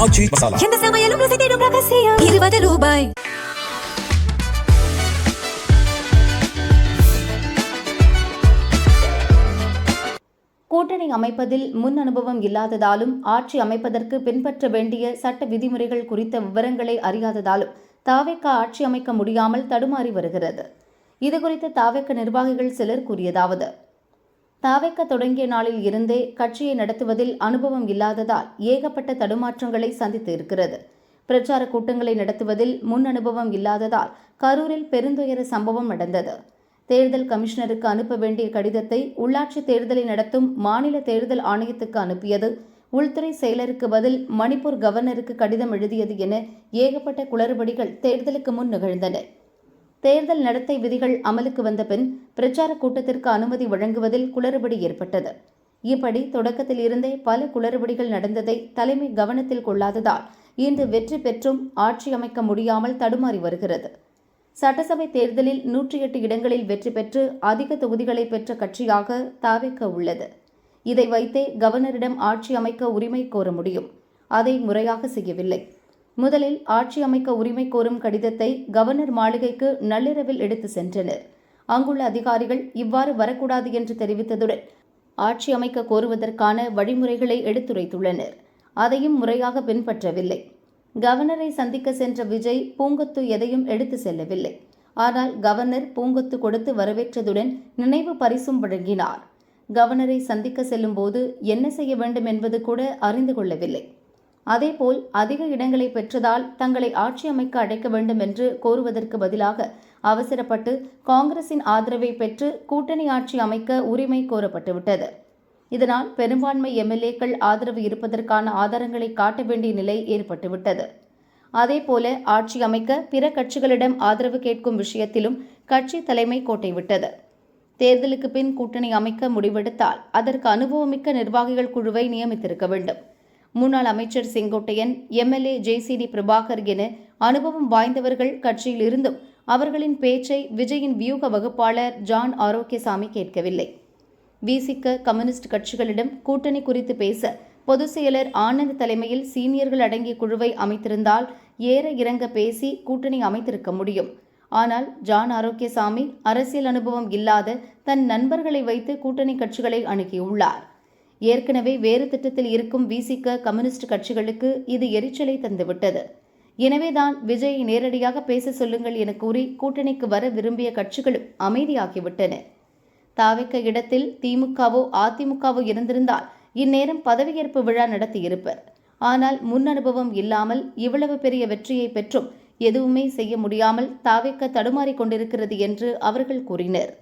ஆச்சி மசாலா. எந்த சமையலும் ருசி தேடும் ரகசியம் 20 ரூபாய். கூட்டணி அமைப்பதில் முன் அனுபவம் இல்லாததாலும் ஆட்சி அமைப்பதற்கு பின்பற்ற வேண்டிய சட்ட விதிமுறைகள் குறித்த விவரங்களை அறியாததாலும் தாவேக ஆட்சி அமைக்க முடியாமல் தடுமாறி வருகிறது. இதுகுறித்து தாவேக நிர்வாகிகள் சிலர் கூறியதாவது: தாவேக தொடங்கிய நாளில் இருந்தே கட்சியை நடத்துவதில் அனுபவம் இல்லாததால் ஏகப்பட்ட தடுமாற்றங்களை சந்தித்து இருக்கிறது. பிரச்சார கூட்டங்களை நடத்துவதில் முன் அனுபவம் இல்லாததால் கரூரில் பெருந்துயர சம்பவம் நடந்தது. தேர்தல் கமிஷனருக்கு அனுப்ப வேண்டிய கடிதத்தை உள்ளாட்சி தேர்தலை நடத்தும் மாநில தேர்தல் ஆணையத்துக்கு அனுப்பியது, உள்துறை செயலருக்கு பதில் மணிப்பூர் கவர்னருக்கு கடிதம் எழுதியது என ஏகப்பட்ட குளறுபடிகள் தேர்தலுக்கு முன் நிகழ்ந்தன. தேர்தல் நடத்தை விதிகள் அமலுக்கு வந்த பின் பிரச்சார கூட்டத்திற்கு அனுமதி வழங்குவதில் குளறுபடி ஏற்பட்டது. இப்படி தொடக்கத்தில் இருந்தே பல குளறுபடிகள் நடந்ததை தலைமை கவனத்தில் கொள்ளாததால் இன்று வெற்றி பெற்றும் ஆட்சி அமைக்க முடியாமல் தடுமாறி வருகிறது. சட்டசபை தேர்தலில் 108 இடங்களில் வெற்றி பெற்று அதிக தொகுதிகளை பெற்ற கட்சியாக தாவேக உள்ளது. இதை வைத்தே கவர்னரிடம் ஆட்சி அமைக்க உரிமை கோர முடியும். அதை முறையாக செய்யவில்லை. முதலில் ஆட்சி அமைக்க உரிமை கோரும் கடிதத்தை கவர்னர் மாளிகைக்கு நள்ளிரவில் எடுத்து சென்றனர். அங்குள்ள அதிகாரிகள் இவ்வாறு வரக்கூடாது என்று தெரிவித்ததுடன் ஆட்சி அமைக்க கோருவதற்கான வழிமுறைகளை எடுத்துரைத்துள்ளனர். அதையும் முறையாக பின்பற்றவில்லை. கவர்னரை சந்திக்க சென்ற விஜய் பூங்கொத்து எதையும் எடுத்து செல்லவில்லை. ஆனால் கவர்னர் பூங்கொத்து கொடுத்து வரவேற்றதுடன் நினைவு பரிசும் வழங்கினார். கவர்னரை சந்திக்க செல்லும் போது என்ன செய்ய வேண்டும் என்பது கூட அறிந்து கொள்ளவில்லை. அதேபோல் அதிக இடங்களை பெற்றதால் தங்களை ஆட்சி அமைக்க அழைக்க வேண்டும் என்று கோருவதற்கு பதிலாக அவசரப்பட்டு காங்கிரசின் ஆதரவை பெற்று கூட்டணி ஆட்சி அமைக்க உரிமை கோரப்பட்டுவிட்டது. இதனால் பெரும்பான்மை எம்எல்ஏக்கள் ஆதரவு இருப்பதற்கான ஆதாரங்களை காட்ட வேண்டிய நிலை ஏற்பட்டுவிட்டது. அதேபோல ஆட்சி அமைக்க பிற கட்சிகளிடம் ஆதரவு கேட்கும் விஷயத்திலும் கட்சி தலைமை கோட்டை விட்டது. தேர்தலுக்கு பின் கூட்டணி அமைக்க முடிவெடுத்தால் அதற்கு அனுபவமிக்க நிர்வாகிகள் குழுவை நியமித்திருக்க வேண்டும். முன்னாள் அமைச்சர் செங்கோட்டையன், எம்எல்ஏ ஜேசிடி பிரபாகர் என அனுபவம் வாய்ந்தவர்கள் கட்சியில் இருந்தும் அவர்களின் பேச்சை விஜயின் வியூக வகுப்பாளர் ஜான் ஆரோக்கியசாமி கேட்கவில்லை. விசிக கம்யூனிஸ்ட் கட்சிகளிடம் கூட்டணி குறித்து பேச பொதுச் செயலர் ஆனந்த் தலைமையில் சீனியர்கள் அடங்கிய குழுவை அமைத்திருந்தால் ஏற இறங்க பேசி கூட்டணி அமைத்திருக்க முடியும். ஆனால் ஜான் ஆரோக்கியசாமி அரசியல் அனுபவம் இல்லாத தன் நண்பர்களை வைத்து கூட்டணி கட்சிகளை அணுகியுள்ளார். ஏற்கனவே வேறு திட்டத்தில் இருக்கும் விசிக கம்யூனிஸ்ட் கட்சிகளுக்கு இது எரிச்சலை தந்துவிட்டது. எனவேதான் விஜயை நேரடியாக பேச சொல்லுங்கள் என கூறி கூட்டணிக்கு வர விரும்பிய கட்சிகளும் அமைதியாகிவிட்டன. தாவேக இடத்தில் திமுகவோ அதிமுகவோ இருந்திருந்தால் இந்நேரம் பதவியேற்பு விழா நடத்தியிருப்பர். ஆனால் முன் அனுபவம் இல்லாமல் இவ்வளவு பெரிய வெற்றியை பெற்றும் எதுவுமே செய்ய முடியாமல் தாவேக தடுமாறிக் கொண்டிருக்கிறது என்று அவர்கள் கூறினர்.